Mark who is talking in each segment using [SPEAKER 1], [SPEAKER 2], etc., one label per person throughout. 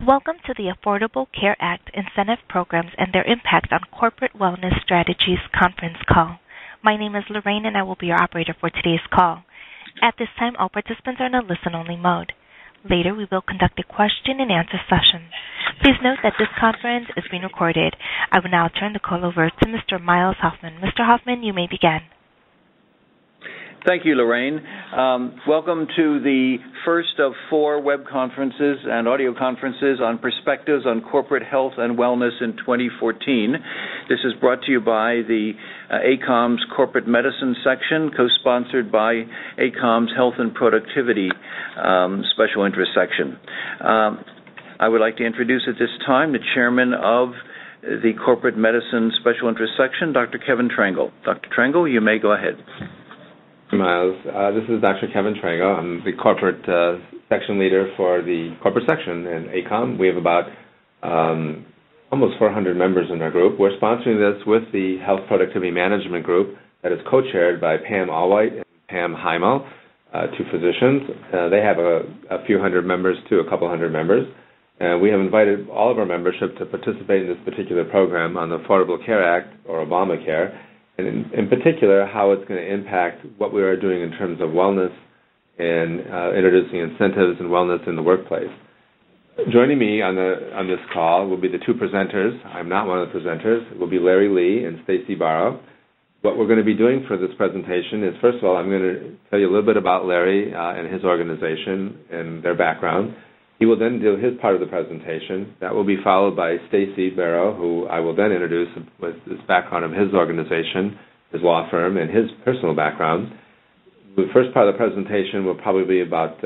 [SPEAKER 1] Welcome to the Affordable Care Act incentive programs and their impact on corporate wellness strategies conference call. My name is Lorraine and I will be your operator for today's call. At this time, all participants are in a listen-only mode. Later, we will conduct a question-and-answer session. Please note that this conference is being recorded. I will now turn the call over to Mr. Miles Hoffman. Mr. Hoffman, you may begin.
[SPEAKER 2] Thank you, Lorraine. Welcome to the first of 4 web conferences and audio conferences on perspectives on corporate health and wellness in 2014. This is brought to you by the ACOEM's Corporate Medicine section, co-sponsored by ACOEM's Health and Productivity Special Interest section. I would like to introduce at this time the chairman of the Corporate Medicine Special Interest section, Dr. Kevin Trangle. Dr. Trangle, you may go ahead.
[SPEAKER 3] Miles. This is Dr. Kevin Trangle. I'm the corporate section leader for the corporate section in ACOEM. We have about almost 400 members in our group. We're sponsoring this with the Health Productivity Management Group that is co-chaired by Pam Allwhite and Pam Heimel, 2 physicians. They have a few hundred members to a couple hundred members. We have invited all of our membership to participate in this particular program on the Affordable Care Act, or Obamacare, and in particular, how it's going to impact what we are doing in terms of wellness and introducing incentives and wellness in the workplace. Joining me on this call will be the 2 presenters. I'm not one of the presenters. It will be Larry Lee and Stacy Barrow. What we're going to be doing for this presentation is, first of all, I'm going to tell you a little bit about Larry and his organization and their background. He will then do his part of the presentation. That will be followed by Stacy Barrow, who I will then introduce with his background of his organization, his law firm, and his personal background. The first part of the presentation will probably be about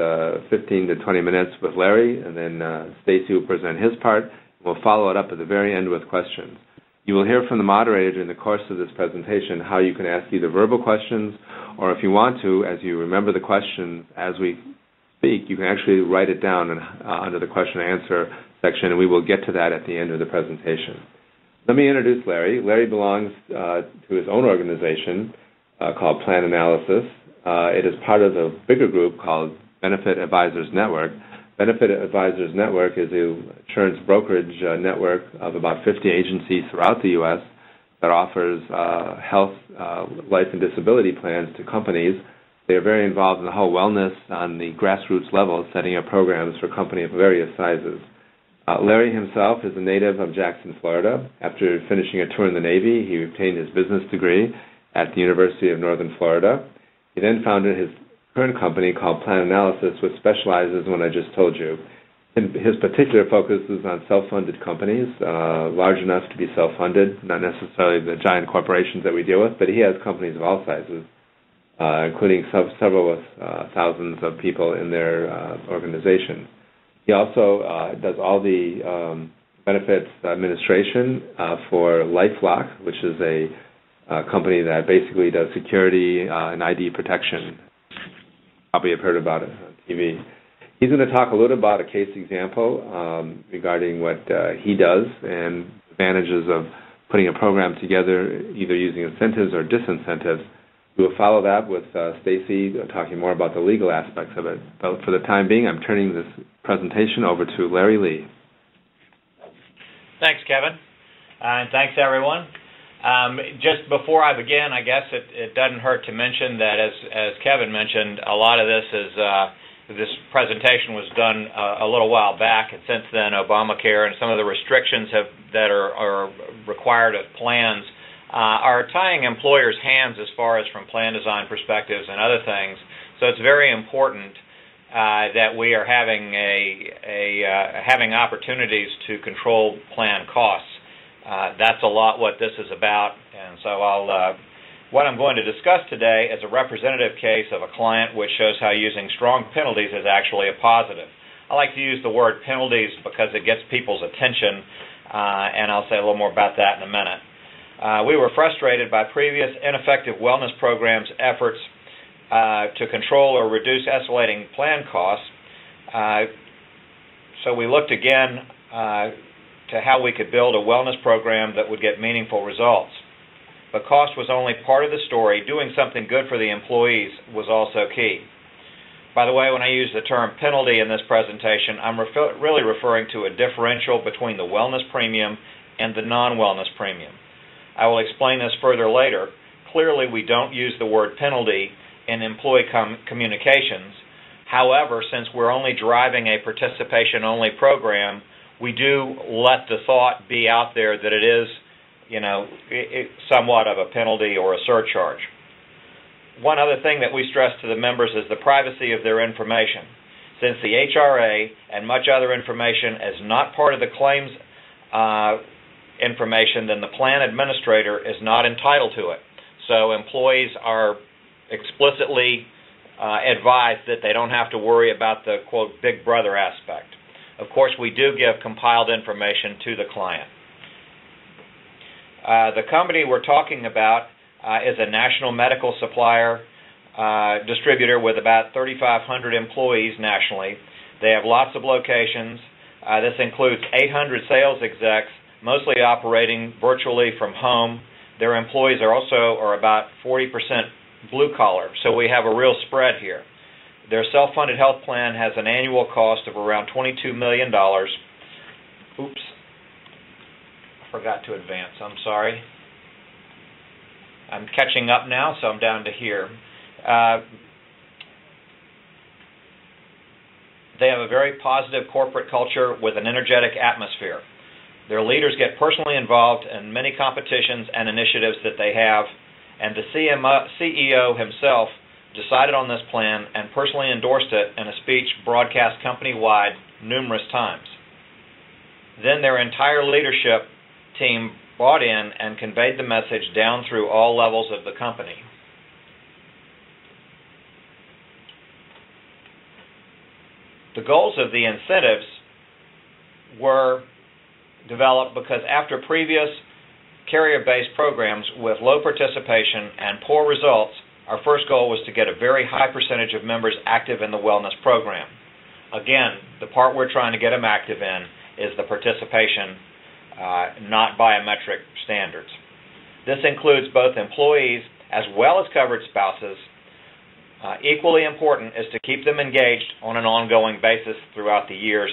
[SPEAKER 3] 15 to 20 minutes with Larry, and then Stacy will present his part. We'll follow it up at the very end with questions. You will hear from the moderator in the course of this presentation how you can ask either verbal questions, or if you want to, as you remember the questions as we speak, you can actually write it down under the question and answer section, and we will get to that at the end of the presentation. Let me introduce Larry. Larry belongs to his own organization called Plan Analysis. It is part of a bigger group called Benefit Advisors Network. Benefit Advisors Network is an insurance brokerage network of about 50 agencies throughout the U.S. that offers health, life, and disability plans to companies. They are very involved in the whole wellness on the grassroots level, setting up programs for companies of various sizes. Larry himself is a native of Jackson, Florida. After finishing a tour in the Navy, he obtained his business degree at the University of Northern Florida. He then founded his current company called Plan Analysis, which specializes in what I just told you. His particular focus is on self-funded companies, large enough to be self-funded, not necessarily the giant corporations that we deal with, but he has companies of all sizes, including several thousands of people in their organization. He also does all the benefits administration for LifeLock, which is a company that basically does security and ID protection. Probably have heard about it on TV. He's going to talk a little about a case example regarding what he does and advantages of putting a program together, either using incentives or disincentives. We will follow that with Stacy talking more about the legal aspects of it. But for the time being, I'm turning this presentation over to Larry Lee.
[SPEAKER 4] Thanks, Kevin. And thanks, everyone. Just before I begin, I guess it doesn't hurt to mention that, as Kevin mentioned, a lot of this is this presentation was done a little while back, and since then, Obamacare and some of the restrictions that are required of plans are tying employers' hands as far as from plan design perspectives and other things. So it's very important that we are having opportunities to control plan costs. That's a lot what this is about, and so what I'm going to discuss today is a representative case of a client which shows how using strong penalties is actually a positive. I like to use the word penalties because it gets people's attention, and I'll say a little more about that in a minute. We were frustrated by previous ineffective wellness programs' efforts to control or reduce escalating plan costs, so we looked again to how we could build a wellness program that would get meaningful results. But cost was only part of the story. Doing something good for the employees was also key. By the way, when I use the term penalty in this presentation, I'm really referring to a differential between the wellness premium and the non-wellness premium. I will explain this further later. Clearly, we don't use the word penalty in employee communications. However, since we're only driving a participation-only program, we do let the thought be out there that it is, somewhat of a penalty or a surcharge. One other thing that we stress to the members is the privacy of their information. Since the HRA and much other information is not part of the claims information, then the plan administrator is not entitled to it. So employees are explicitly advised that they don't have to worry about the, quote, big brother aspect. Of course, we do give compiled information to the client. The company we're talking about is a national medical supplier distributor with about 3,500 employees nationally. They have lots of locations. This includes 800 sales execs, mostly operating virtually from home. Their employees are about 40% blue collar, so we have a real spread here. Their self-funded health plan has an annual cost of around $22 million. Oops, I forgot to advance, I'm sorry. I'm catching up now, so I'm down to here. They have a very positive corporate culture with an energetic atmosphere. Their leaders get personally involved in many competitions and initiatives that they have, and the CEO himself decided on this plan and personally endorsed it in a speech broadcast company-wide numerous times. Then their entire leadership team bought in and conveyed the message down through all levels of the company. The goals of the incentives were developed because after previous carrier-based programs with low participation and poor results, our first goal was to get a very high percentage of members active in the wellness program. Again, the part we're trying to get them active in is the participation, not biometric standards. This includes both employees as well as covered spouses. Equally important is to keep them engaged on an ongoing basis throughout the years.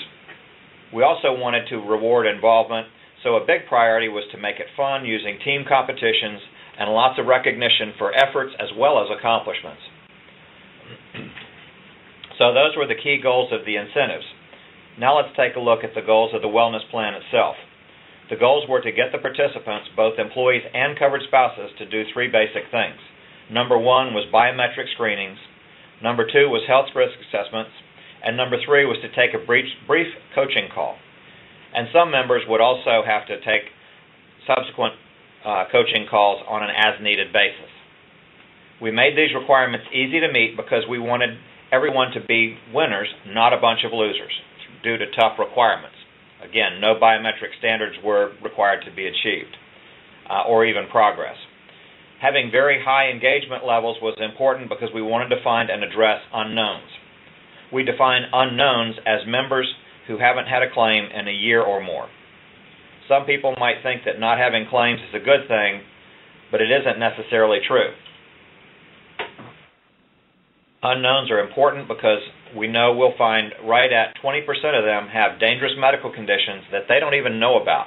[SPEAKER 4] We also wanted to reward involvement, so a big priority was to make it fun using team competitions and lots of recognition for efforts as well as accomplishments. So those were the key goals of the incentives. Now let's take a look at the goals of the wellness plan itself. The goals were to get the participants, both employees and covered spouses, to do three basic things. Number one was biometric screenings. Number two was health risk assessments. And number three was to take a brief coaching call. And some members would also have to take subsequent coaching calls on an as-needed basis. We made these requirements easy to meet because we wanted everyone to be winners, not a bunch of losers, due to tough requirements. Again, no biometric standards were required to be achieved, or even progress. Having very high engagement levels was important because we wanted to find and address unknowns. We define unknowns as members who haven't had a claim in a year or more. Some people might think that not having claims is a good thing, but it isn't necessarily true. Unknowns are important because we know we'll find right at 20% of them have dangerous medical conditions that they don't even know about.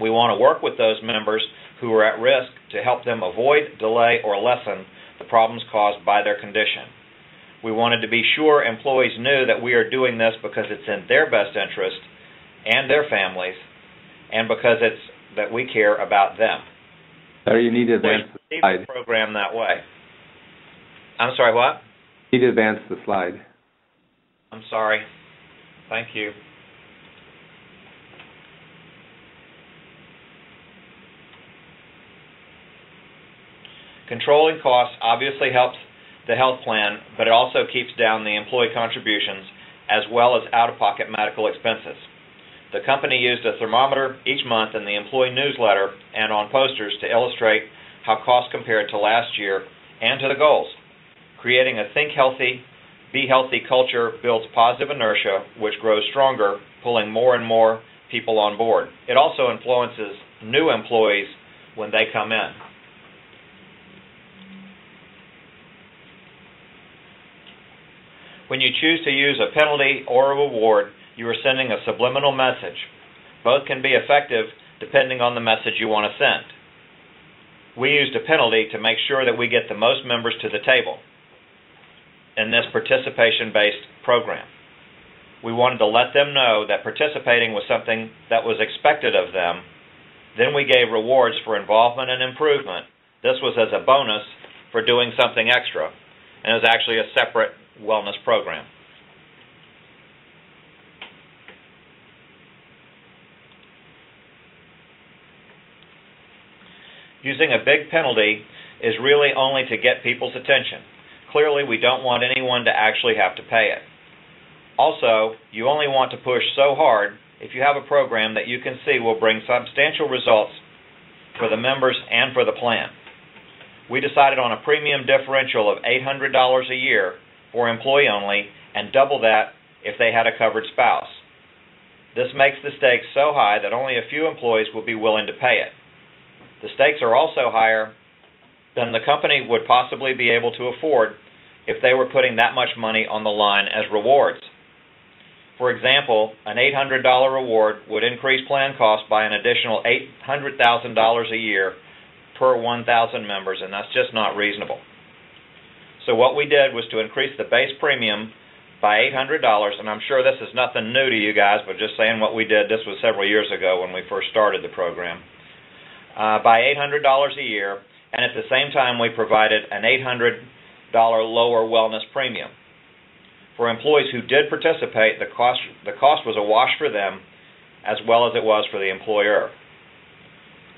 [SPEAKER 4] We want to work with those members who are at risk to help them avoid, delay, or lessen the problems caused by their condition. We wanted to be sure employees knew that we are doing this because it's in their best interest and their families, and because it's that we care about them.
[SPEAKER 3] Sorry, you need to advance the slide.
[SPEAKER 4] The program that way. I'm sorry, what?
[SPEAKER 3] You need to advance the slide.
[SPEAKER 4] I'm sorry. Thank you. Controlling costs obviously helps the health plan, but it also keeps down the employee contributions as well as out-of-pocket medical expenses. The company used a thermometer each month in the employee newsletter and on posters to illustrate how costs compared to last year and to the goals. Creating a think healthy, be healthy culture builds positive inertia, which grows stronger, pulling more and more people on board. It also influences new employees when they come in. When you choose to use a penalty or a reward, you are sending a subliminal message. Both can be effective depending on the message you want to send. We used a penalty to make sure that we get the most members to the table in this participation-based program. We wanted to let them know that participating was something that was expected of them. Then we gave rewards for involvement and improvement. This was as a bonus for doing something extra, and it was actually a separate wellness program. Using a big penalty is really only to get people's attention. Clearly, we don't want anyone to actually have to pay it. Also, you only want to push so hard if you have a program that you can see will bring substantial results for the members and for the plan. We decided on a premium differential of $800 a year for employee only and double that if they had a covered spouse. This makes the stakes so high that only a few employees will be willing to pay it. The stakes are also higher than the company would possibly be able to afford if they were putting that much money on the line as rewards. For example, an $800 reward would increase plan costs by an additional $800,000 a year per 1,000 members, and that's just not reasonable. So what we did was to increase the base premium by $800, and I'm sure this is nothing new to you guys, but just saying what we did. This was several years ago when we first started the program. By $800 a year, and at the same time we provided an $800 lower wellness premium. For employees who did participate, the cost was a wash for them as well as it was for the employer.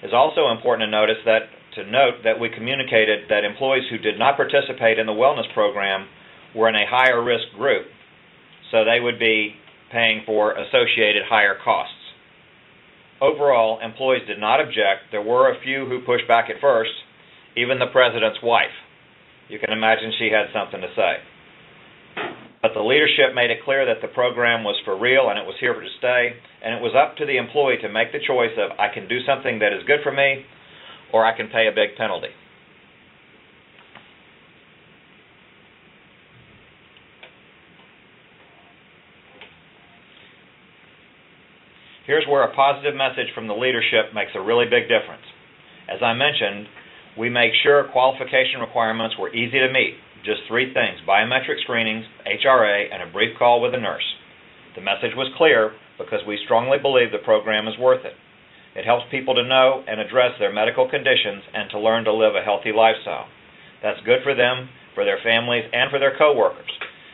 [SPEAKER 4] It's also important to note that we communicated that employees who did not participate in the wellness program were in a higher risk group, so they would be paying for associated higher costs. Overall, employees did not object. There were a few who pushed back at first, even the president's wife. You can imagine she had something to say. But the leadership made it clear that the program was for real and it was here to stay, and it was up to the employee to make the choice of I can do something that is good for me or I can pay a big penalty. Here's where a positive message from the leadership makes a really big difference. As I mentioned, we make sure qualification requirements were easy to meet. Just 3 things: biometric screenings, HRA, and a brief call with a nurse. The message was clear because we strongly believe the program is worth it. It helps people to know and address their medical conditions and to learn to live a healthy lifestyle. That's good for them, for their families, and for their coworkers.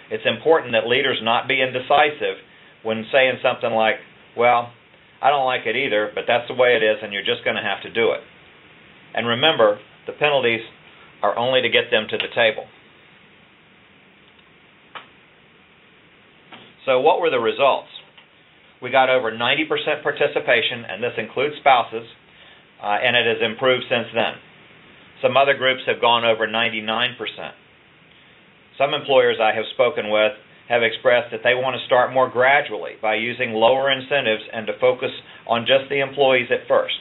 [SPEAKER 4] It's important that leaders not be indecisive when saying something like, well, I don't like it either, but that's the way it is and you're just going to have to do it. And remember, the penalties are only to get them to the table. So what were the results? We got over 90% participation, and this includes spouses, and it has improved since then. Some other groups have gone over 99%. Some employers I have spoken with have expressed that they want to start more gradually by using lower incentives and to focus on just the employees at first.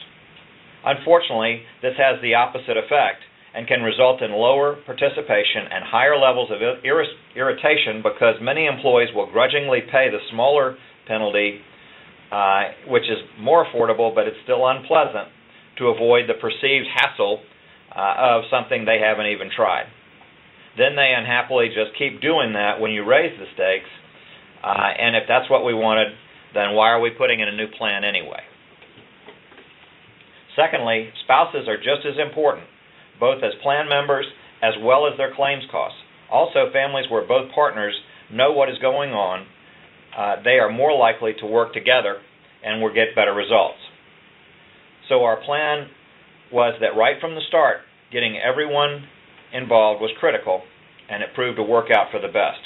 [SPEAKER 4] Unfortunately, this has the opposite effect and can result in lower participation and higher levels of irritation because many employees will grudgingly pay the smaller penalty, which is more affordable, but it's still unpleasant, to avoid the perceived hassle of something they haven't even tried. Then they unhappily just keep doing that when you raise the stakes, and if that's what we wanted, then why are we putting in a new plan anyway? Secondly, spouses are just as important, both as plan members as well as their claims costs. Also, families where both partners know what is going on, they are more likely to work together and will get better results. So our plan was that right from the start, getting everyone involved was critical, and it proved to work out for the best.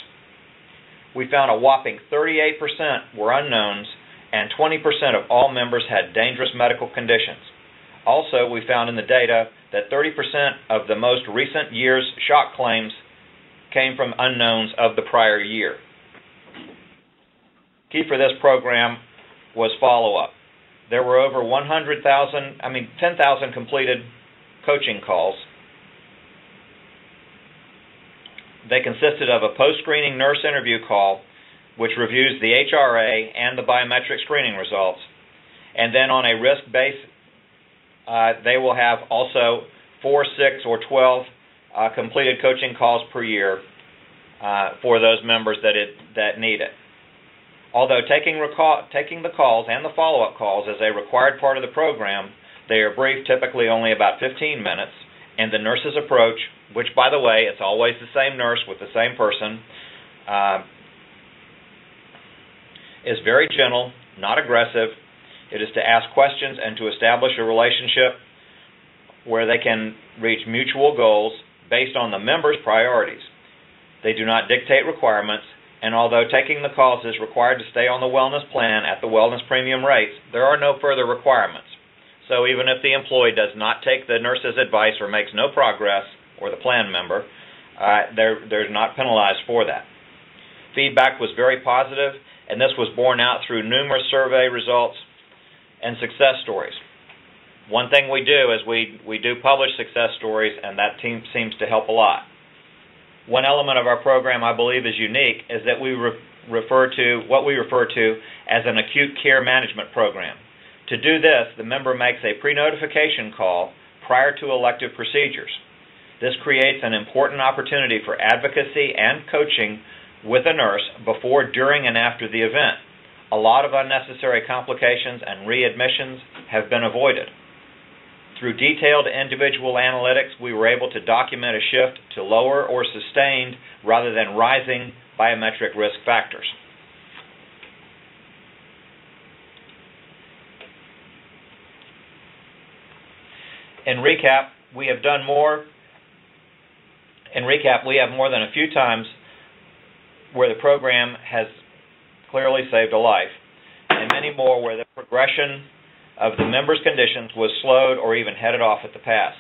[SPEAKER 4] We found a whopping 38% were unknowns, and 20% of all members had dangerous medical conditions. Also, we found in the data that 30% of the most recent year's shock claims came from unknowns of the prior year. Key for this program was follow-up. There were over 10,000 completed coaching calls. They consisted of a post-screening nurse interview call, which reviews the HRA and the biometric screening results. And then on a risk base, they will have also 4, 6, or 12 completed coaching calls per year for those members that need it. Although taking the calls and the follow-up calls as a required part of the program, they are brief, typically only about 15 minutes, and the nurse's approach, which, by the way, it's always the same nurse with the same person, is very gentle, not aggressive. It is to ask questions and to establish a relationship where they can reach mutual goals based on the member's priorities. They do not dictate requirements, and although taking the calls is required to stay on the wellness plan at the wellness premium rates, there are no further requirements. So even if the employee does not take the nurse's advice or makes no progress, or the plan member, they're not penalized for that. Feedback was very positive, and this was borne out through numerous survey results and success stories. One thing we do is we do publish success stories, and that team seems to help a lot. One element of our program I believe is unique is that we refer to as an acute care management program. To do this, the member makes a pre-notification call prior to elective procedures. This creates an important opportunity for advocacy and coaching with a nurse before, during, and after the event. A lot of unnecessary complications and readmissions have been avoided. Through detailed individual analytics, we were able to document a shift to lower or sustained rather than rising biometric risk factors. In recap, we have more than a few times where the program has clearly saved a life, and many more where the progression of the member's conditions was slowed or even headed off at the pass.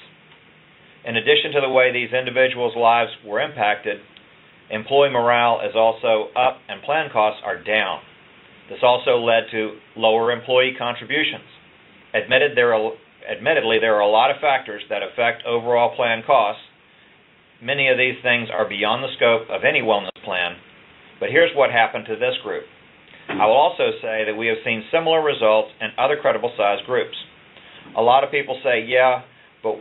[SPEAKER 4] In addition to the way these individuals' lives were impacted, employee morale is also up and plan costs are down. This also led to lower employee contributions. Admittedly, there are a lot of factors that affect overall plan costs. Many of these things are beyond the scope of any wellness plan, but here's what happened to this group. I will also say that we have seen similar results in other credible-sized groups. A lot of people say, yeah, but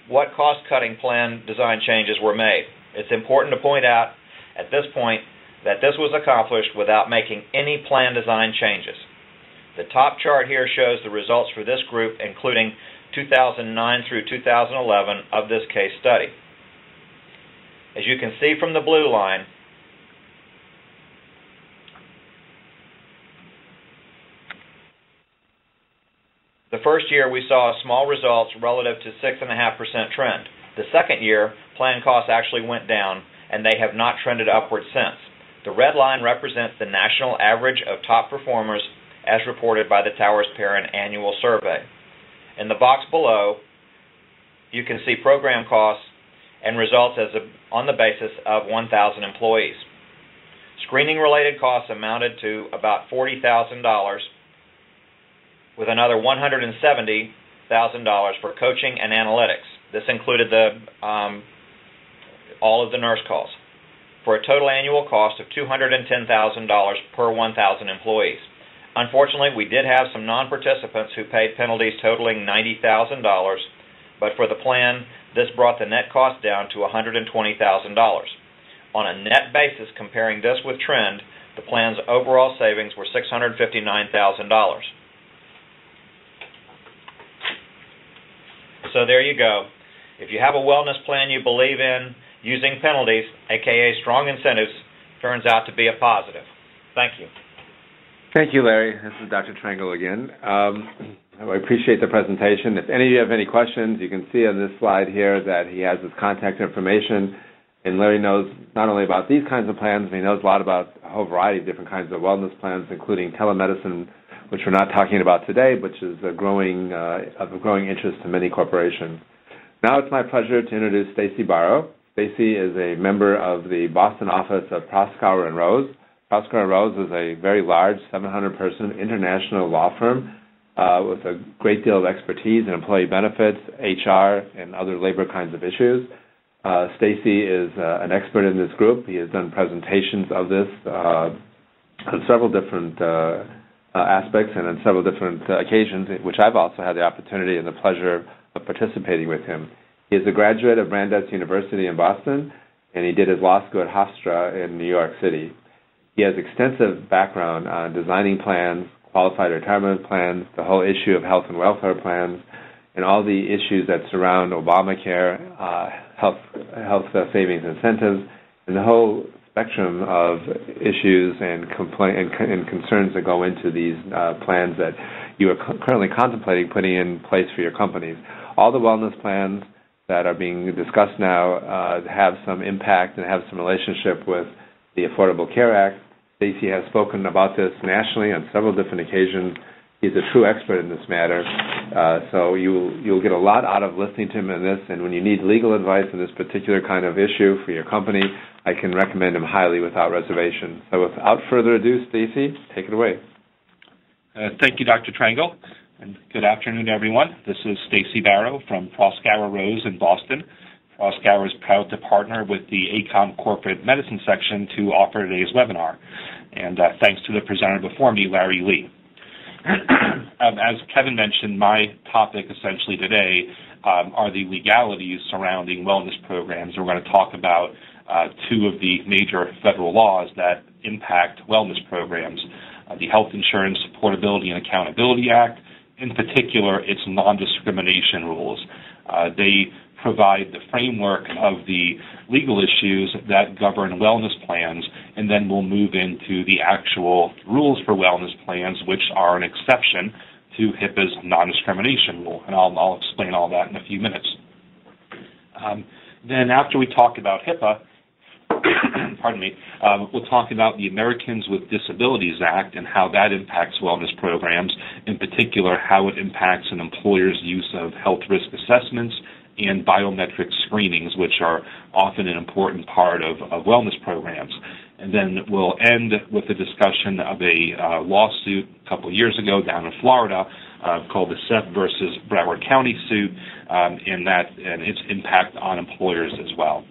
[SPEAKER 4] what cost-cutting plan design changes were made? It's important to point out at this point that this was accomplished without making any plan design changes. The top chart here shows the results for this group, including 2009 through 2011 of this case study. As you can see from the blue line, the first year we saw small results relative to 6.5% trend. The second year, plan costs actually went down, and they have not trended upward since. The red line represents the national average of top performers as reported by the Towers Perrin annual survey. In the box below, you can see program costs and results on the basis of 1,000 employees. Screening-related costs amounted to about $40,000, with another $170,000 for coaching and analytics. This included all of the nurse calls, for a total annual cost of $210,000 per 1,000 employees. Unfortunately, we did have some non-participants who paid penalties totaling $90,000, but for the plan, this brought the net cost down to $120,000. On a net basis, comparing this with trend, the plan's overall savings were $659,000. So there you go. If you have a wellness plan you believe in, using penalties, aka strong incentives, turns out to be a positive. Thank you.
[SPEAKER 3] Thank you, Larry. This is Dr. Trangle again. I appreciate the presentation. If any of you have any questions, you can see on this slide here that he has his contact information. And Larry knows not only about these kinds of plans, but he knows a lot about a whole variety of different kinds of wellness plans, including telemedicine, which we're not talking about today, which is of growing interest to many corporations. Now it's my pleasure to introduce Stacy Barrow. Stacy is a member of the Boston office of Proskauer & Rose. Proskauer & Rose is a very large 700-person international law firm with a great deal of expertise in employee benefits, HR, and other labor kinds of issues. Stacy is an expert in this group. He has done presentations of this on several different aspects and on several different occasions, which I've also had the opportunity and the pleasure of participating with him. He is a graduate of Brandeis University in Boston, and he did his law school at Hofstra in New York City. He has extensive background on designing plans, qualified retirement plans, the whole issue of health and welfare plans, and all the issues that surround Obamacare, health savings incentives, and the whole spectrum of issues and concerns that go into these plans that you are currently contemplating putting in place for your companies. All the wellness plans that are being discussed now have some impact and have some relationship with the Affordable Care Act. Stacy has spoken about this nationally on several different occasions. He's a true expert in this matter, so you'll get a lot out of listening to him in this, and when you need legal advice in this particular kind of issue for your company, I can recommend him highly without reservation. So without further ado, Stacy, take it away.
[SPEAKER 5] Thank you, Dr. Trango, and good afternoon, everyone. This is Stacy Barrow from Proskauer Rose in Boston. Proskauer is proud to partner with the ACOEM Corporate Medicine section to offer today's webinar, and thanks to the presenter before me, Larry Lee. As Kevin mentioned, my topic essentially today are the legalities surrounding wellness programs. We're going to talk about two of the major federal laws that impact wellness programs, the Health Insurance Portability and Accountability Act, in particular its non-discrimination rules. They provide the framework of the legal issues that govern wellness plans, and then we'll move into the actual rules for wellness plans, which are an exception to HIPAA's non-discrimination rule, and I'll explain all that in a few minutes. Then after we talk about HIPAA, pardon me, we'll talk about the Americans with Disabilities Act and how that impacts wellness programs, in particular how it impacts an employer's use of health risk assessments and biometric screenings, which are often an important part of wellness programs. And then we'll end with a discussion of a lawsuit a couple of years ago down in Florida called the Seff versus Broward County suit, and its impact on employers as well.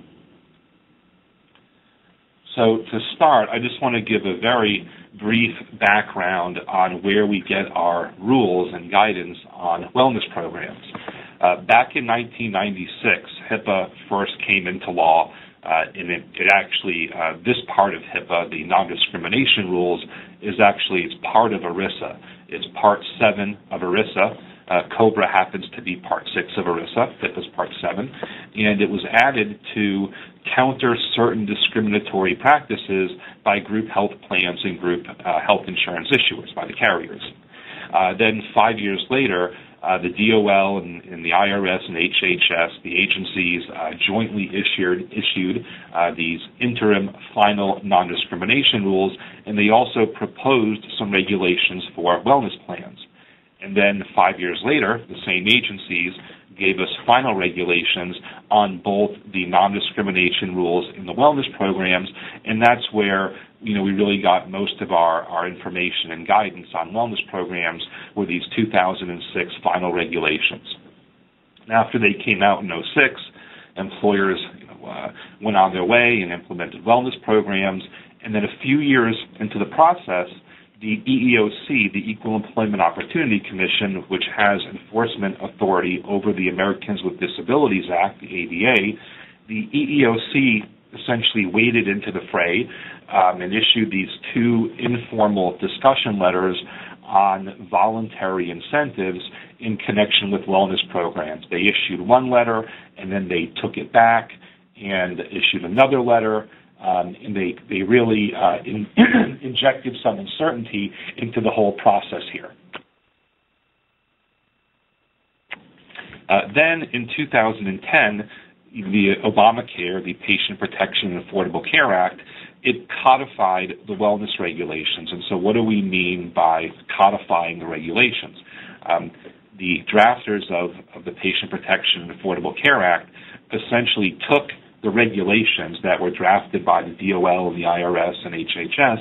[SPEAKER 5] So to start, I just want to give a very brief background on where we get our rules and guidance on wellness programs. Back in 1996, HIPAA first came into law, and it actually, this part of HIPAA, the non-discrimination rules, it's part of ERISA. It's Part 7 of ERISA. COBRA happens to be Part 6 of ERISA. HIPAA's Part 7. And it was added to counter certain discriminatory practices by group health plans and group health insurance issuers, by the carriers. Then 5 years later, the DOL and the IRS and HHS, the agencies, jointly issued these interim final non-discrimination rules, and they also proposed some regulations for wellness plans. And then 5 years later, the same agencies gave us final regulations on both the non-discrimination rules in the wellness programs, and that's where we really got most of our information and guidance on wellness programs were these 2006 final regulations. And after they came out in 2006, employers went on their way and implemented wellness programs, and then a few years into the process, the EEOC, the Equal Employment Opportunity Commission, which has enforcement authority over the Americans with Disabilities Act, the ADA, the EEOC essentially waded into the fray and issued these two informal discussion letters on voluntary incentives in connection with wellness programs. They issued one letter, and then they took it back and issued another letter, and they really injected some uncertainty into the whole process here. Then in 2010, the Obamacare, the Patient Protection and Affordable Care Act, it codified the wellness regulations. And so what do we mean by codifying the regulations? The drafters of the Patient Protection and Affordable Care Act essentially took the regulations that were drafted by the DOL and the IRS and HHS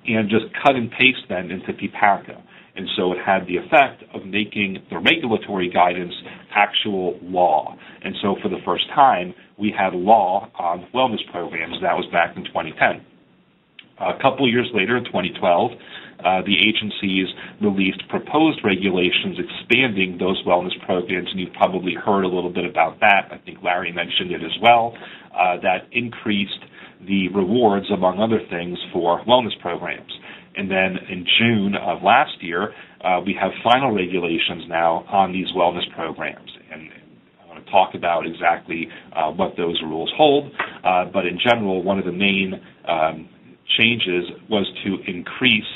[SPEAKER 5] and just cut and paste them into PPACA. And so it had the effect of making the regulatory guidance actual law. And so for the first time, we had law on wellness programs. That was back in 2010. A couple of years later, in 2012, the agencies released proposed regulations expanding those wellness programs, and you've probably heard a little bit about that. I think Larry mentioned it as well. That increased the rewards, among other things, for wellness programs. And then in June of last year, we have final regulations now on these wellness programs. And I want to talk about exactly what those rules hold. But in general, one of the main changes was to increase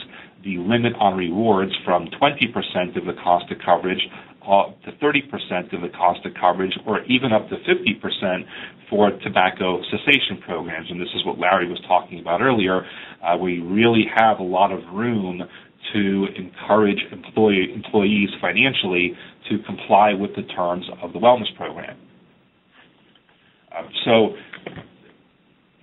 [SPEAKER 5] the limit on rewards from 20% of the cost of coverage to 30% of the cost of coverage, or even up to 50% for tobacco cessation programs. And this is what Larry was talking about earlier. We really have a lot of room to encourage employees financially to comply with the terms of the wellness program. So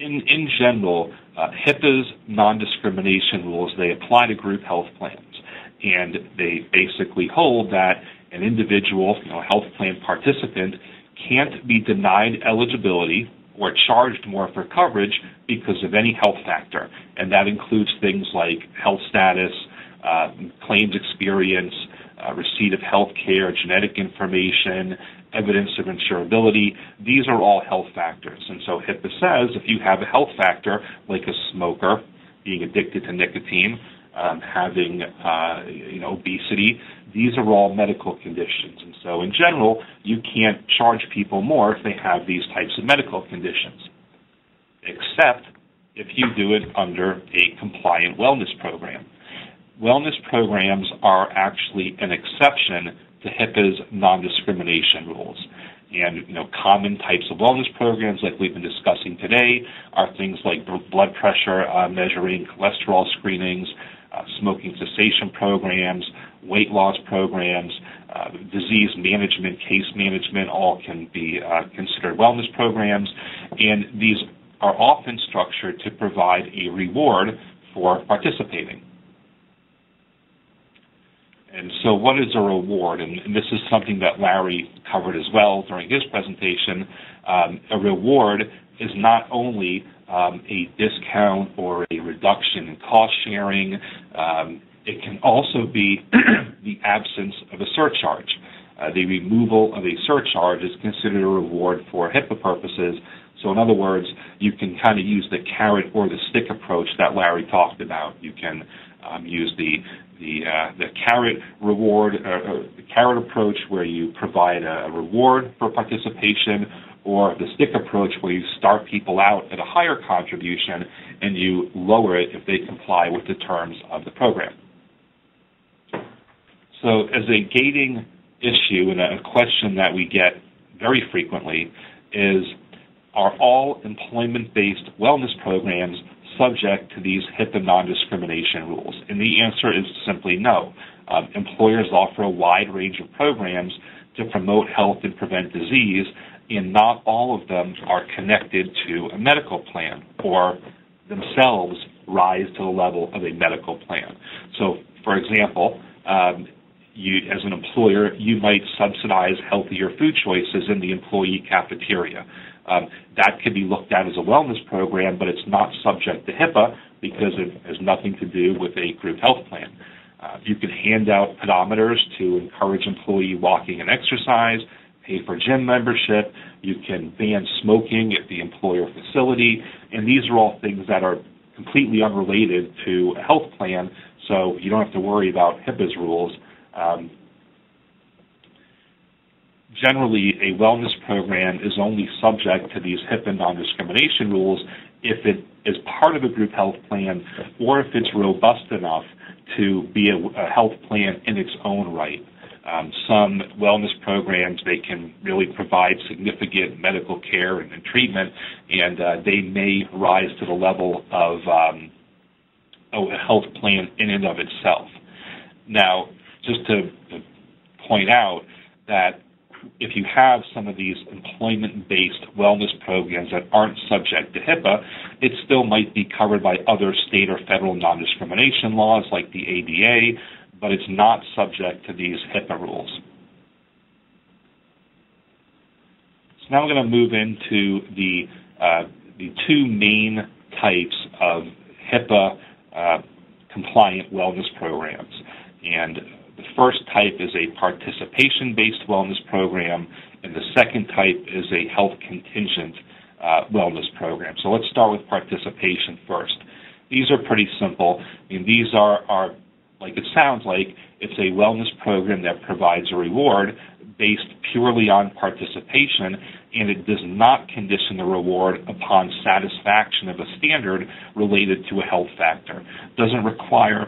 [SPEAKER 5] in general, HIPAA's non-discrimination rules, they apply to group health plans, and they basically hold that an individual, a health plan participant, can't be denied eligibility or charged more for coverage because of any health factor, and that includes things like health status, claims experience, receipt of health care, genetic information, evidence of insurability. These are all health factors. And so HIPAA says if you have a health factor like a smoker, being addicted to nicotine, having obesity, these are all medical conditions. And so in general, you can't charge people more if they have these types of medical conditions, except if you do it under a compliant wellness program. Wellness programs are actually an exception to HIPAA's non-discrimination rules. And common types of wellness programs like we've been discussing today are things like blood pressure measuring, cholesterol screenings, smoking cessation programs, weight loss programs, disease management, case management, all can be considered wellness programs. And these are often structured to provide a reward for participating. And so what is a reward? And this is something that Larry covered as well during his presentation. A reward is not only a discount or a reduction in cost sharing. It can also be the absence of a surcharge. The removal of a surcharge is considered a reward for HIPAA purposes. So in other words, you can kind of use the carrot or the stick approach that Larry talked about. You can use the carrot reward, the carrot approach where you provide a reward for participation, or the stick approach where you start people out at a higher contribution and you lower it if they comply with the terms of the program. So as a gating issue and a question that we get very frequently is, are all employment-based wellness programs subject to these HIPAA non-discrimination rules? And the answer is simply no. Employers offer a wide range of programs to promote health and prevent disease, and not all of them are connected to a medical plan or themselves rise to the level of a medical plan. So, for example, as an employer, you might subsidize healthier food choices in the employee cafeteria. That can be looked at as a wellness program, but it's not subject to HIPAA because it has nothing to do with a group health plan. You can hand out pedometers to encourage employee walking and exercise, pay for gym membership. You can ban smoking at the employer facility, and these are all things that are completely unrelated to a health plan, so you don't have to worry about HIPAA's rules. Generally, a wellness program is only subject to these HIPAA non-discrimination rules if it is part of a group health plan or if it's robust enough to be a health plan in its own right. Some wellness programs, they can really provide significant medical care and treatment, and they may rise to the level of a health plan in and of itself. Now, just to point out that if you have some of these employment-based wellness programs that aren't subject to HIPAA, it still might be covered by other state or federal non-discrimination laws like the ADA, but it's not subject to these HIPAA rules. So now I'm going to move into the two main types of HIPAA compliant wellness programs. And the first type is a participation-based wellness program, and the second type is a health contingent wellness program. So let's start with participation first. These are pretty simple. I mean, these are like it sounds like, it's a wellness program that provides a reward based purely on participation, and it does not condition the reward upon satisfaction of a standard related to a health factor. It doesn't require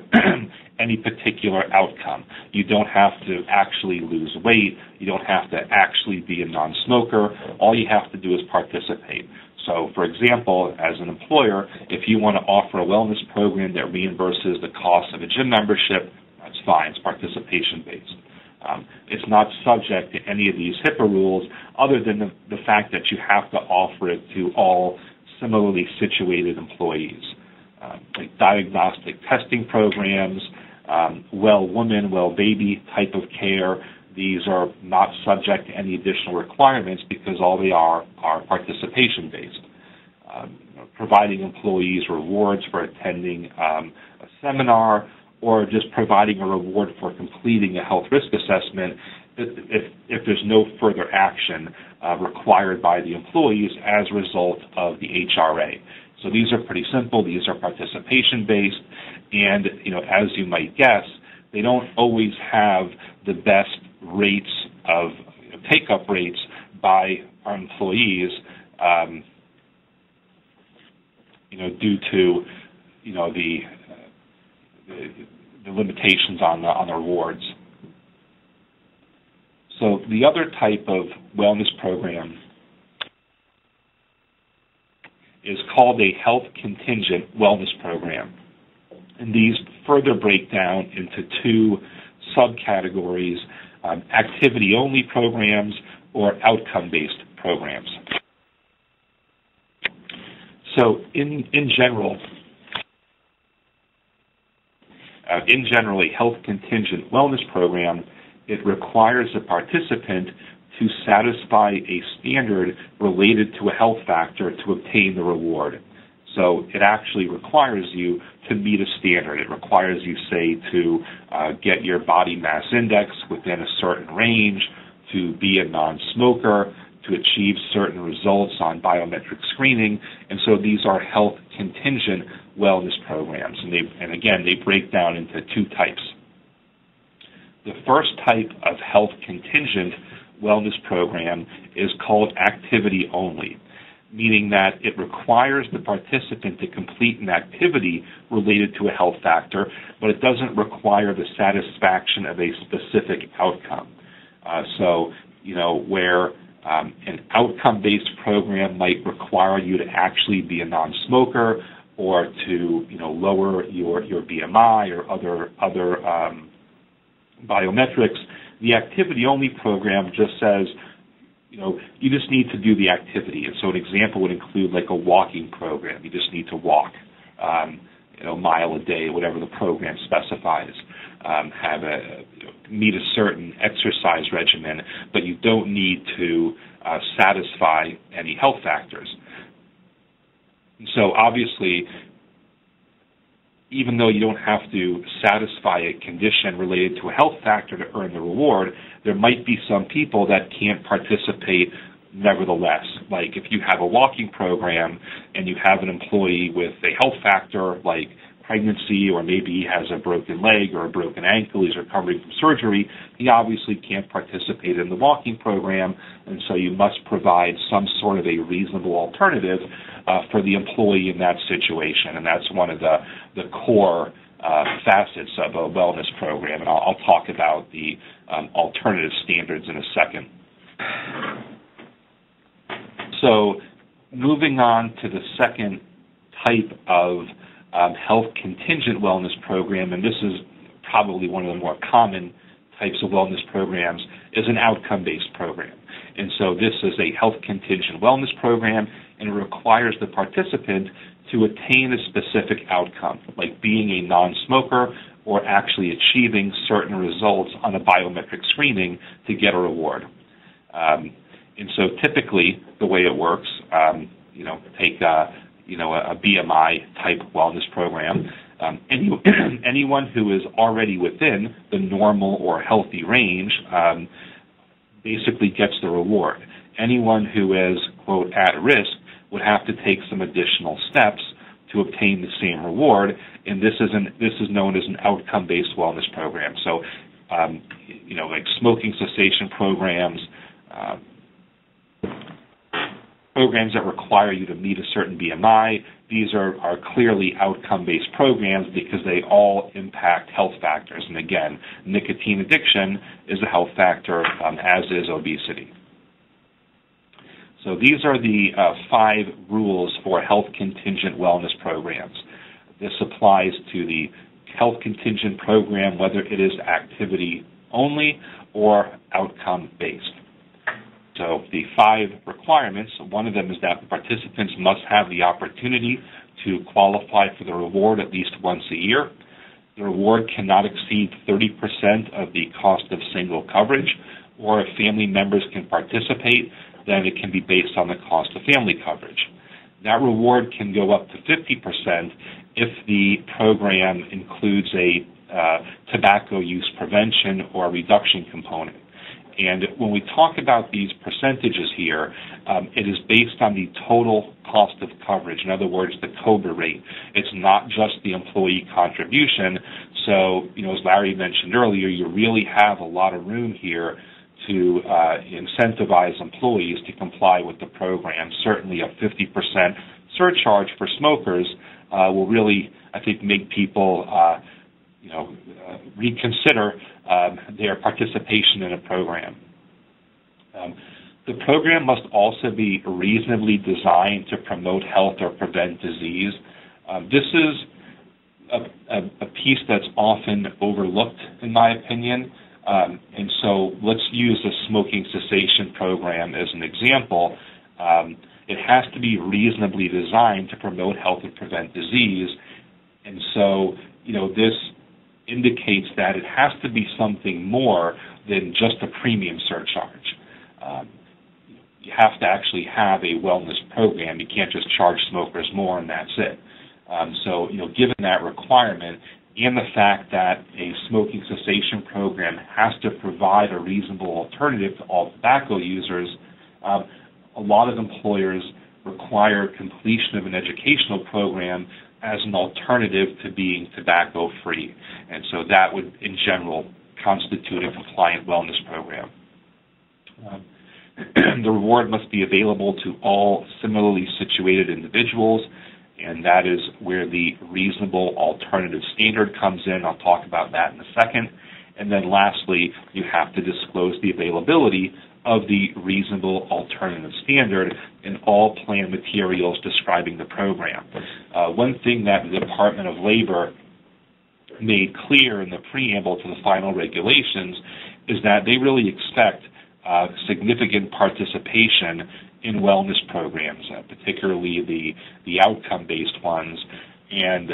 [SPEAKER 5] any particular outcome. You don't have to actually lose weight. You don't have to actually be a non-smoker. All you have to do is participate. So, for example, as an employer, if you want to offer a wellness program that reimburses the cost of a gym membership, that's fine. It's participation-based. It's not subject to any of these HIPAA rules other than the fact that you have to offer it to all similarly situated employees, like diagnostic testing programs, well woman, well baby type of care. These are not subject to any additional requirements because all they are participation-based. Providing employees rewards for attending a seminar, or just providing a reward for completing a health risk assessment if there's no further action required by the employees as a result of the HRA. So these are pretty simple. These are participation-based, and as you might guess, they don't always have the best rates of take-up rates by our employees, due to the limitations on the rewards. So the other type of wellness program is called a health contingent wellness program. And these further break down into two subcategories, activity-only programs or outcome-based programs. So in general, a health contingent wellness program, it requires a participant to satisfy a standard related to a health factor to obtain the reward. So it actually requires you to meet a standard. It requires you, say, to get your body mass index within a certain range, to be a non-smoker, to achieve certain results on biometric screening. And so these are health contingent wellness programs. And again, they break down into two types. The first type of health contingent wellness program is called activity only, meaning that it requires the participant to complete an activity related to a health factor, but it doesn't require the satisfaction of a specific outcome. Where an outcome-based program might require you to actually be a non-smoker or to lower your BMI or other biometrics, the activity-only program just says, you just need to do the activity. And so an example would include like a walking program. You just need to walk, a mile a day, whatever the program specifies. Meet a certain exercise regimen, but you don't need to satisfy any health factors. And so obviously, even though you don't have to satisfy a condition related to a health factor to earn the reward, there might be some people that can't participate nevertheless. Like if you have a walking program and you have an employee with a health factor like pregnancy, or maybe he has a broken leg or a broken ankle, he's recovering from surgery, he obviously can't participate in the walking program, and so you must provide some sort of a reasonable alternative for the employee in that situation, and that's one of the core facets of a wellness program, and I'll talk about the alternative standards in a second. So moving on to the second type of health contingent wellness program, and this is probably one of the more common types of wellness programs, is an outcome-based program. And so this is a health contingent wellness program, and it requires the participant to attain a specific outcome, like being a non-smoker or actually achieving certain results on a biometric screening to get a reward. And so typically the way it works, take a BMI type wellness program. Anyone who is already within the normal or healthy range basically gets the reward. Anyone who is, quote, at risk would have to take some additional steps to obtain the same reward, and this is known as an outcome-based wellness program. So, like smoking cessation programs, programs that require you to meet a certain BMI, these are clearly outcome-based programs because they all impact health factors. And again, nicotine addiction is a health factor, as is obesity. So these are the 5 rules for health contingent wellness programs. This applies to the health contingent program, whether it is activity only or outcome-based. So the 5 requirements, one of them is that the participants must have the opportunity to qualify for the reward at least once a year. The reward cannot exceed 30% of the cost of single coverage, or if family members can participate, then it can be based on the cost of family coverage. That reward can go up to 50% if the program includes a tobacco use prevention or reduction component. And when we talk about these percentages here, it is based on the total cost of coverage. In other words, the COBRA rate. It's not just the employee contribution. So, as Larry mentioned earlier, you really have a lot of room here to incentivize employees to comply with the program. Certainly a 50% surcharge for smokers will really, I think, make people reconsider their participation in a program. The program must also be reasonably designed to promote health or prevent disease. This is a piece that's often overlooked, in my opinion. And so let's use the smoking cessation program as an example. It has to be reasonably designed to promote health and prevent disease. And so, this indicates that it has to be something more than just a premium surcharge. You have to actually have a wellness program. You can't just charge smokers more and that's it. So, given that requirement and the fact that a smoking cessation program has to provide a reasonable alternative to all tobacco users, a lot of employers require completion of an educational program as an alternative to being tobacco-free. And so that would, in general, constitute a compliant wellness program. The reward must be available to all similarly situated individuals, and that is where the reasonable alternative standard comes in. I'll talk about that in a second. And then lastly, you have to disclose the availability of the reasonable alternative standard in all plan materials describing the program. One thing that the Department of Labor made clear in the preamble to the final regulations is that they really expect significant participation in wellness programs, particularly the outcome-based ones. And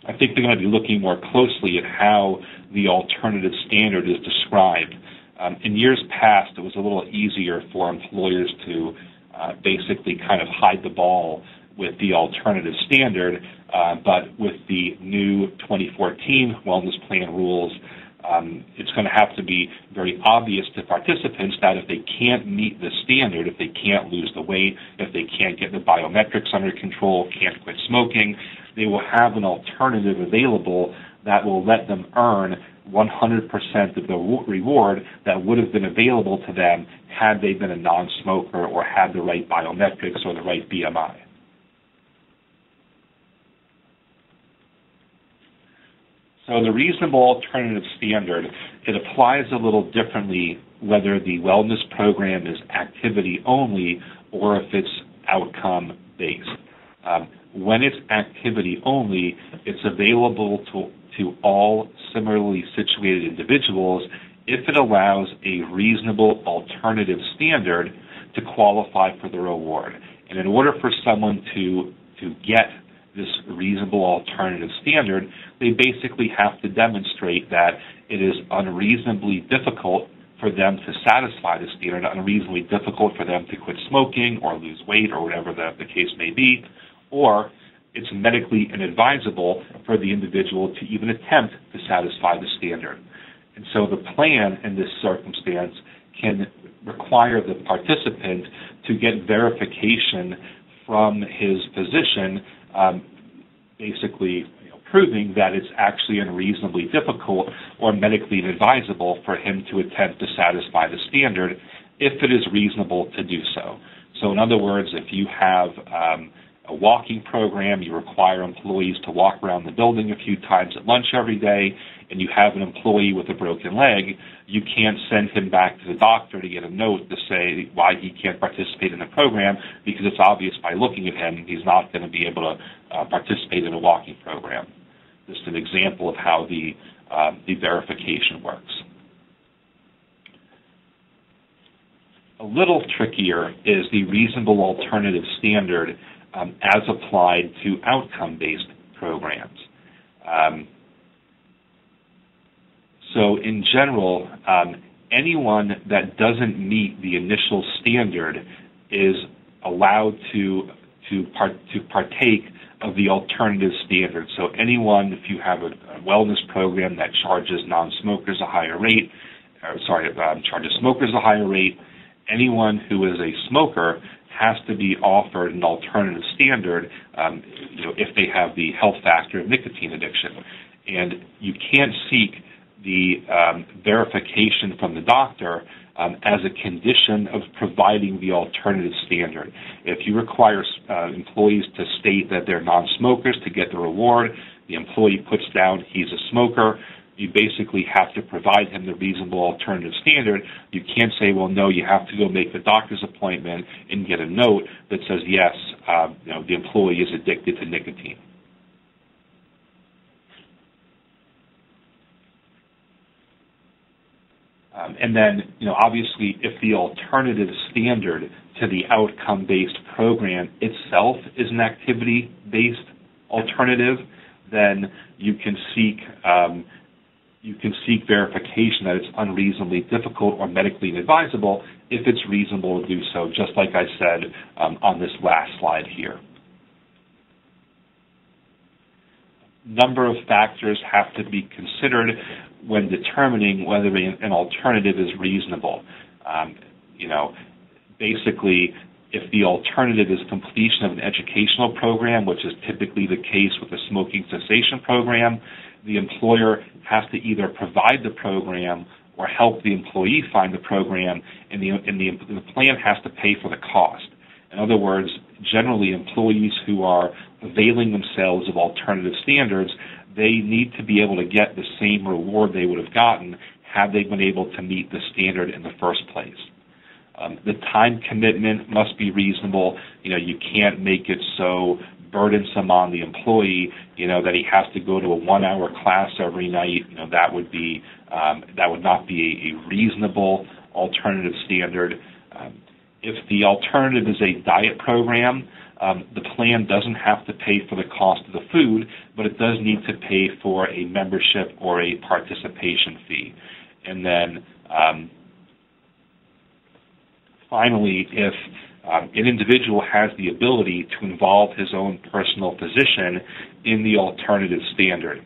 [SPEAKER 5] I think they're going to be looking more closely at how the alternative standard is described. In years past, it was a little easier for employers to basically kind of hide the ball with the alternative standard, but with the new 2014 wellness plan rules, it's going to have to be very obvious to participants that if they can't meet the standard, if they can't lose the weight, if they can't get the biometrics under control, can't quit smoking, they will have an alternative available that will let them earn 100% of the reward that would have been available to them had they been a non-smoker or had the right biometrics or the right BMI. So the reasonable alternative standard, it applies a little differently whether the wellness program is activity only or if it's outcome based. When it's activity only, it's available to all similarly situated individuals if it allows a reasonable alternative standard to qualify for the reward. And in order for someone to get this reasonable alternative standard, they basically have to demonstrate that it is unreasonably difficult for them to satisfy the standard, unreasonably difficult for them to quit smoking or lose weight or whatever the case may be, or it's medically inadvisable for the individual to even attempt to satisfy the standard. And so the plan in this circumstance can require the participant to get verification from his physician, basically proving that it's actually unreasonably difficult or medically inadvisable for him to attempt to satisfy the standard if it is reasonable to do so. So in other words, if you have a walking program, you require employees to walk around the building a few times at lunch every day, and you have an employee with a broken leg, you can't send him back to the doctor to get a note to say why he can't participate in the program, because it's obvious by looking at him he's not going to be able to participate in a walking program. Just an example of how the verification works. A little trickier is the reasonable alternative standard as applied to outcome-based programs. So in general, anyone that doesn't meet the initial standard is allowed to partake of the alternative standard. So anyone, if you have a wellness program that charges non-smokers a higher rate, charges smokers a higher rate, anyone who is a smoker has to be offered an alternative standard if they have the health factor of nicotine addiction. And you can't seek the verification from the doctor as a condition of providing the alternative standard. If you require employees to state that they're non-smokers to get the reward, the employee puts down he's a smoker, you basically have to provide him the reasonable alternative standard. You can't say, well, no, you have to go make the doctor's appointment and get a note that says, yes, the employee is addicted to nicotine. And then, obviously, if the alternative standard to the outcome-based program itself is an activity-based alternative, then you can seek verification that it's unreasonably difficult or medically inadvisable if it's reasonable to do so, just like I said on this last slide here. Number of factors have to be considered when determining whether an alternative is reasonable. Basically, if the alternative is completion of an educational program, which is typically the case with a smoking cessation program, the employer has to either provide the program or help the employee find the program, and the plan has to pay for the cost. In other words, generally employees who are availing themselves of alternative standards, they need to be able to get the same reward they would have gotten had they been able to meet the standard in the first place. The time commitment must be reasonable. You can't make it so burdensome on the employee, that he has to go to a 1-hour class every night. That would not be a reasonable alternative standard. If the alternative is a diet program, the plan doesn't have to pay for the cost of the food, but it does need to pay for a membership or a participation fee. And then finally, if an individual has the ability to involve his own personal physician in the alternative standard,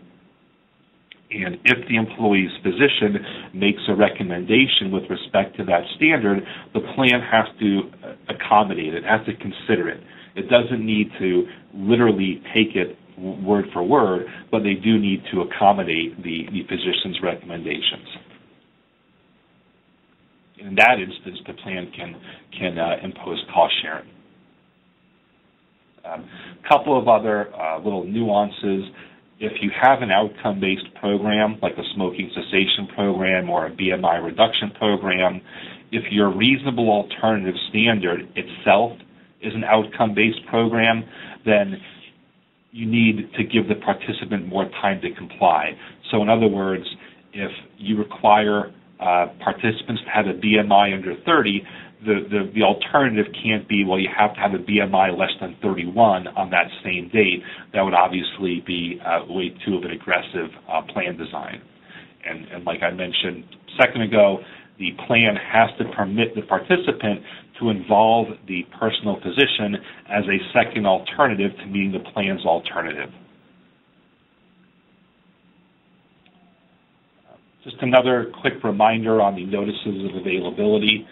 [SPEAKER 5] and if the employee's physician makes a recommendation with respect to that standard, the plan has to accommodate it, has to consider it. It doesn't need to literally take it word for word, but they do need to accommodate the physician's recommendations. In that instance, the plan can impose cost sharing. A couple of other little nuances. If you have an outcome-based program, like a smoking cessation program or a BMI reduction program, if your reasonable alternative standard itself is an outcome-based program, then you need to give the participant more time to comply. So in other words, if you require participants to have a BMI under 30, the alternative can't be, well, you have to have a BMI less than 31 on that same date. That would obviously be way too of an aggressive plan design. And like I mentioned a second ago, the plan has to permit the participant to involve the personal physician as a second alternative to meeting the plan's alternative. Just another quick reminder on the notices of availability.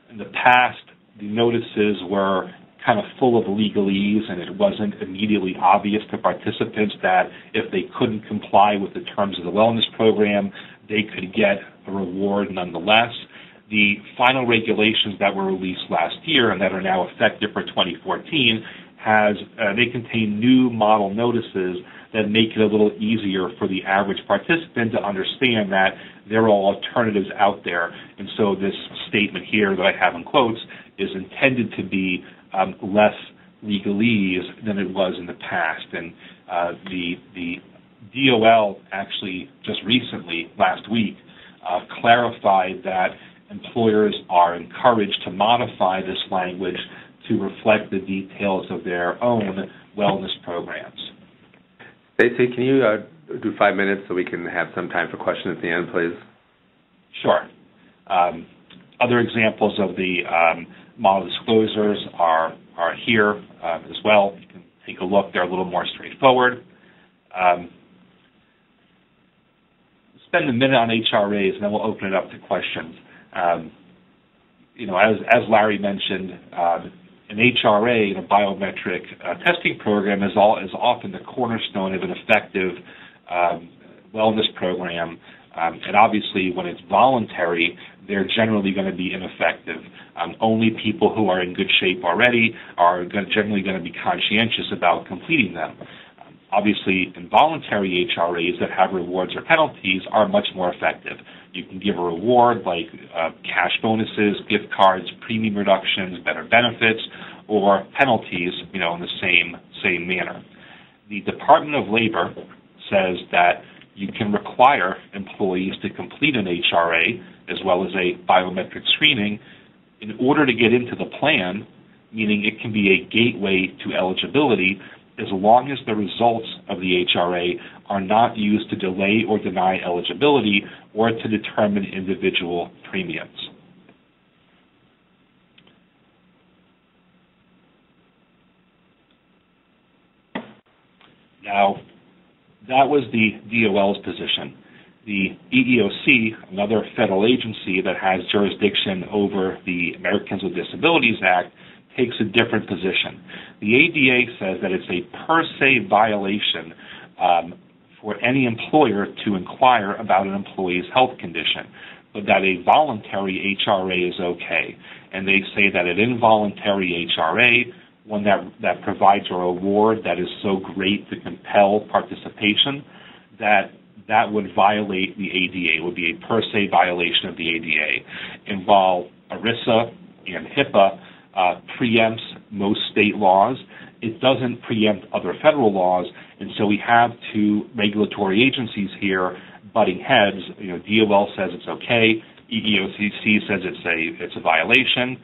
[SPEAKER 5] In the past, the notices were kind of full of legalese, and it wasn't immediately obvious to participants that if they couldn't comply with the terms of the wellness program, they could get a reward nonetheless. The final regulations that were released last year and that are now effective for 2014 they contain new model notices that make it a little easier for the average participant to understand that there are alternatives out there. And so this statement here that I have in quotes is intended to be less legalese than it was in the past. And the DOL actually just recently, last week, clarified that employers are encouraged to modify this language to reflect the details of their own wellness programs.
[SPEAKER 3] Stacy, can you do 5 minutes so we can have some time for questions at the end, please?
[SPEAKER 5] Sure. Other examples of the model disclosures are here as well. You can take a look. They're a little more straightforward. Spend a minute on HRAs, and then we'll open it up to questions. As Larry mentioned, an HRA, a biometric testing program, is often the cornerstone of an effective wellness program. And obviously, when it's voluntary, they're generally going to be ineffective. Only people who are in good shape already are generally going to be conscientious about completing them. Obviously, involuntary HRAs that have rewards or penalties are much more effective. You can give a reward like cash bonuses, gift cards, premium reductions, better benefits, or penalties, in the same manner. The Department of Labor says that you can require employees to complete an HRA as well as a biometric screening in order to get into the plan, meaning it can be a gateway to eligibility as long as the results of the HRA are not used to delay or deny eligibility or to determine individual premiums. Now, that was the DOL's position. The EEOC, another federal agency that has jurisdiction over the Americans with Disabilities Act, takes a different position. The ADA says that it's a per se violation for any employer to inquire about an employee's health condition, but that a voluntary HRA is okay. And they say that an involuntary HRA, one that provides a reward that is so great to compel participation, that would violate the ADA, would be a per se violation of the ADA. Involve ERISA and HIPAA preempts most state laws. It doesn't preempt other federal laws, and so we have two regulatory agencies here butting heads. DOL says it's okay. EEOC says it's a violation.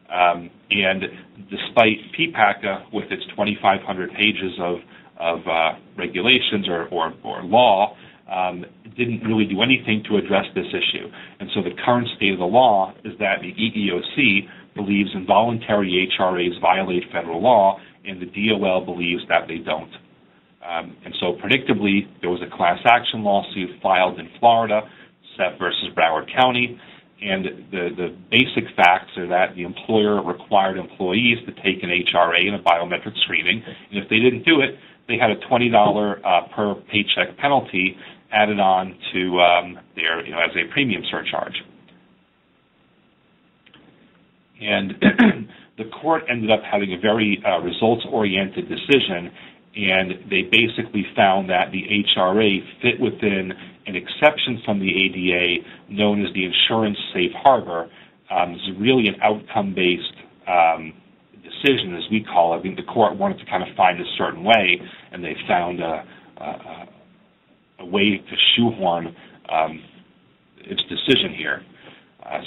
[SPEAKER 5] And despite PPACA, with its 2,500 pages of regulations or law, didn't really do anything to address this issue. And so the current state of the law is that the EEOC believes involuntary HRAs violate federal law, and the DOL believes that they don't. And so predictably, there was a class action lawsuit filed in Florida, Seff versus Broward County, and the basic facts are that the employer required employees to take an HRA and a biometric screening, and if they didn't do it, they had a $20 per paycheck penalty added on to their, as a premium surcharge. And the court ended up having a very results-oriented decision, and they basically found that the HRA fit within an exception from the ADA known as the insurance safe harbor. It's really an outcome-based decision, as we call it. I mean, the court wanted to kind of find a certain way, and they found a way to shoehorn its decision here.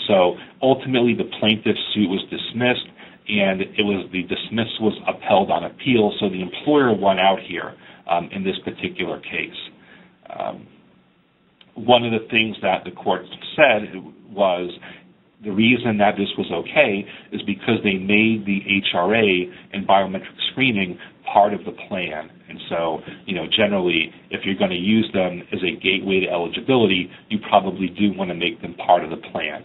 [SPEAKER 5] So ultimately, the plaintiff's suit was dismissed, and the dismissal was upheld on appeal. So the employer won out here in this particular case. one of the things that the court said was the reason that this was okay is because they made the HRA and biometric screening part of the plan. And so, generally, if you're going to use them as a gateway to eligibility, you probably do want to make them part of the plan.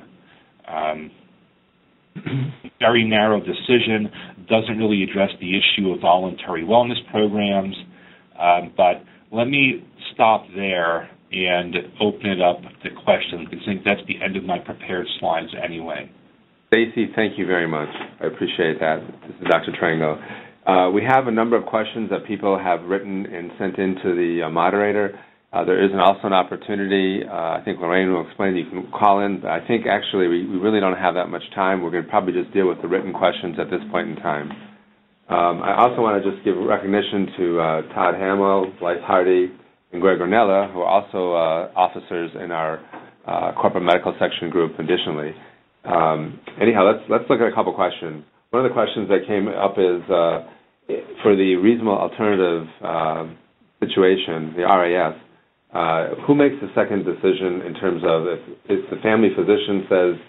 [SPEAKER 5] Very narrow decision, doesn't really address the issue of voluntary wellness programs, but let me stop there and open it up to questions. I think that's the end of my prepared slides anyway.
[SPEAKER 3] Stacy, thank you very much. I appreciate that. This is Dr. Trango. We have a number of questions that people have written and sent in to the moderator. There is also an opportunity, I think Lorraine will explain, you can call in. But I think actually we really don't have that much time. We're going to probably just deal with the written questions at this point in time. I also want to just give recognition to Todd Hamill, Blythe Hardy, and Greg Ornella, who are also officers in our corporate medical section group additionally. Anyhow, let's look at a couple questions. One of the questions that came up is for the reasonable alternative situation, the RAS, who makes the second decision in terms of if the family physician says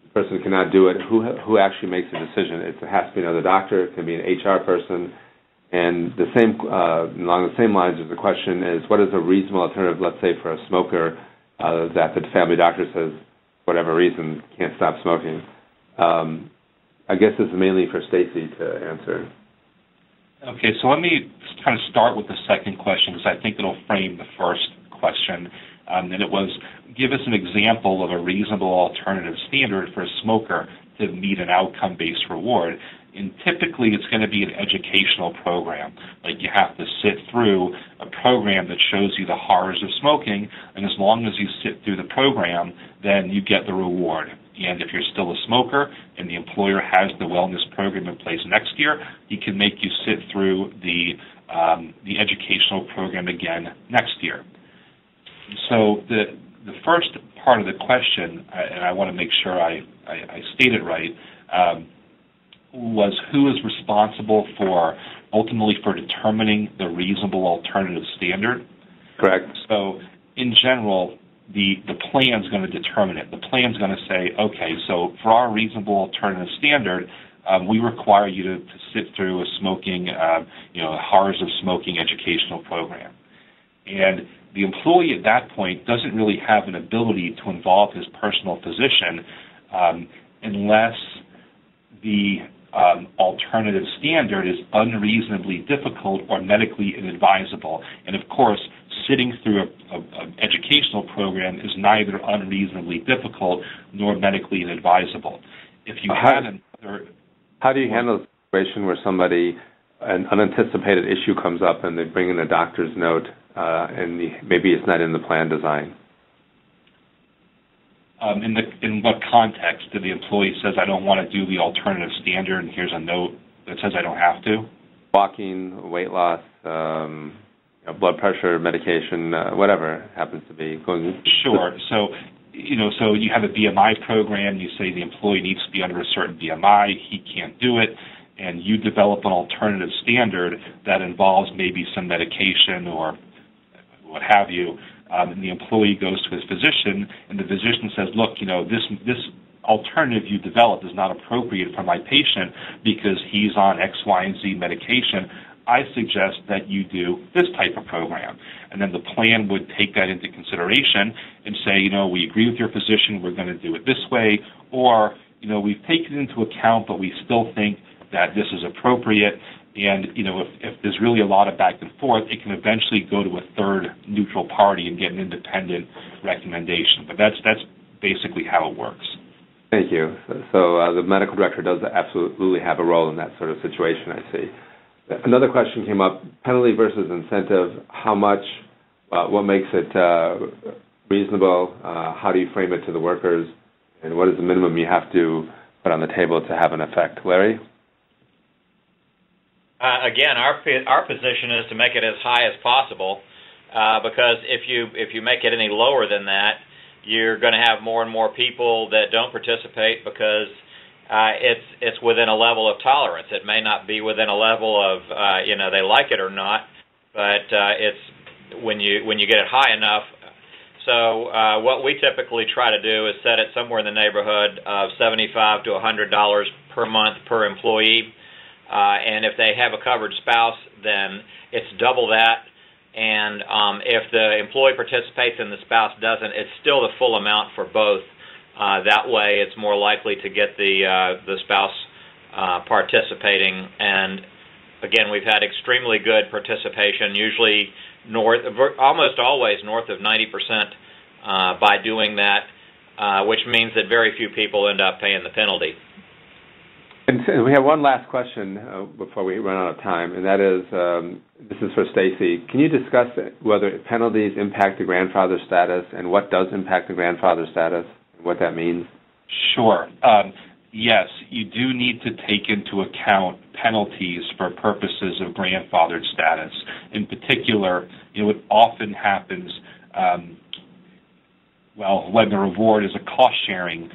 [SPEAKER 3] the person cannot do it, who actually makes the decision? It has to be another doctor, it can be an HR person. And the same, along the same lines as the question is, what is a reasonable alternative, let's say, for a smoker that the family doctor says, for whatever reason, can't stop smoking? I guess this is mainly for Stacy to answer.
[SPEAKER 5] Okay, so let me kind of start with the second question, because I think it'll frame the first question. And it was, give us an example of a reasonable alternative standard for a smoker to meet an outcome-based reward. And typically, it's going to be an educational program. Like, you have to sit through a program that shows you the horrors of smoking, and as long as you sit through the program, then you get the reward. And if you're still a smoker and the employer has the wellness program in place next year, he can make you sit through the educational program again next year. So the first part of the question, and I want to make sure I state it right, was who is responsible for ultimately for determining the reasonable alternative standard?
[SPEAKER 3] Correct.
[SPEAKER 5] So in general, the plan is going to determine it. The plan is going to say, okay, so for our reasonable alternative standard, we require you to sit through a smoking, horrors of smoking educational program. And the employee at that point doesn't really have an ability to involve his personal physician unless the alternative standard is unreasonably difficult or medically inadvisable. And of course, sitting through an educational program is neither unreasonably difficult nor medically inadvisable. If you had another...
[SPEAKER 3] How do you handle a situation where an unanticipated issue comes up and they bring in a doctor's note and maybe it's not in the plan design?
[SPEAKER 5] In what context? Do the employee says, I don't want to do the alternative standard, and here's a note that says I don't have to?
[SPEAKER 3] Walking, weight loss, blood pressure, medication, whatever happens to be going.
[SPEAKER 5] Sure. So you have a BMI program. You say the employee needs to be under a certain BMI. He can't do it. And you develop an alternative standard that involves maybe some medication or what have you. And the employee goes to his physician, and the physician says, look, this alternative you developed is not appropriate for my patient because he's on X, Y, and Z medication. I suggest that you do this type of program. And then the plan would take that into consideration and say, we agree with your physician, we're going to do it this way, or, we've taken it into account, but we still think that this is appropriate. And, if there's really a lot of back and forth, it can eventually go to a third neutral party and get an independent recommendation. But that's basically how it works.
[SPEAKER 3] Thank you. So the medical director does absolutely have a role in that sort of situation, I see. Another question came up, penalty versus incentive. How much, what makes it reasonable? How do you frame it to the workers? And what is the minimum you have to put on the table to have an effect? Larry?
[SPEAKER 4] Again, our position is to make it as high as possible because if you make it any lower than that, you're going to have more and more people that don't participate because it's within a level of tolerance. It may not be within a level of they like it or not, but it's when you get it high enough. So what we typically try to do is set it somewhere in the neighborhood of $75 to $100 per month per employee. And if they have a covered spouse, then it's double that. And if the employee participates and the spouse doesn't, it's still the full amount for both. That way, it's more likely to get the spouse participating. And again, we've had extremely good participation, usually almost always north of 90% by doing that, which means that very few people end up paying the penalty.
[SPEAKER 3] And we have one last question before we run out of time, and that is, this is for Stacy. Can you discuss whether penalties impact the grandfather status and what does impact the grandfather status and what that means?
[SPEAKER 5] Sure. Yes, you do need to take into account penalties for purposes of grandfathered status. In particular, it often happens when the reward is a cost-sharing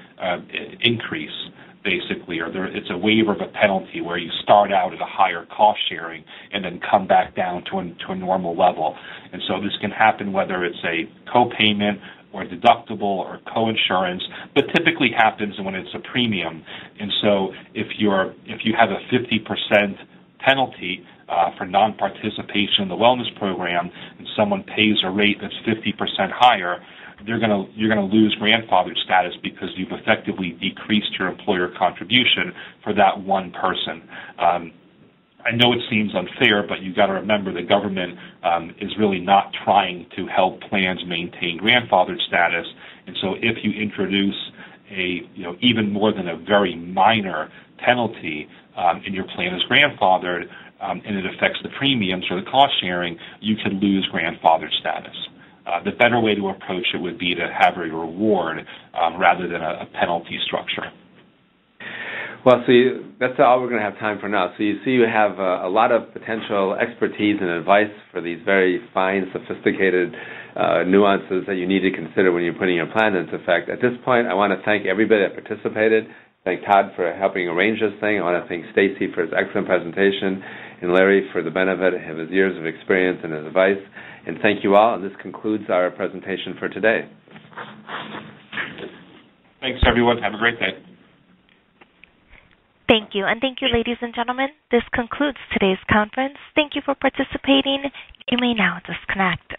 [SPEAKER 5] increase, basically, or it's a waiver of a penalty where you start out at a higher cost sharing and then come back down to a normal level. And so this can happen whether it's a co-payment or deductible or co-insurance, but typically happens when it's a premium. And so if you have a 50% penalty for non-participation in the wellness program and someone pays a rate that's 50% higher, you're going to lose grandfathered status because you've effectively decreased your employer contribution for that one person. I know it seems unfair, but you've got to remember the government is really not trying to help plans maintain grandfathered status. And so if you introduce even more than a very minor penalty and your plan is grandfathered and it affects the premiums or the cost sharing, you can lose grandfathered status. The better way to approach it would be to have a reward rather than a penalty structure.
[SPEAKER 3] Well, so that's all we're going to have time for now. So you see you have a lot of potential expertise and advice for these very fine, sophisticated nuances that you need to consider when you're putting your plan into effect. At this point, I want to thank everybody that participated. Thank Todd for helping arrange this thing. I want to thank Stacy for his excellent presentation and Larry for the benefit of his years of experience and his advice. And thank you all, and this concludes our presentation for today.
[SPEAKER 5] Thanks, everyone. Have a great day.
[SPEAKER 1] Thank you, and thank you, ladies and gentlemen. This concludes today's conference. Thank you for participating. You may now disconnect.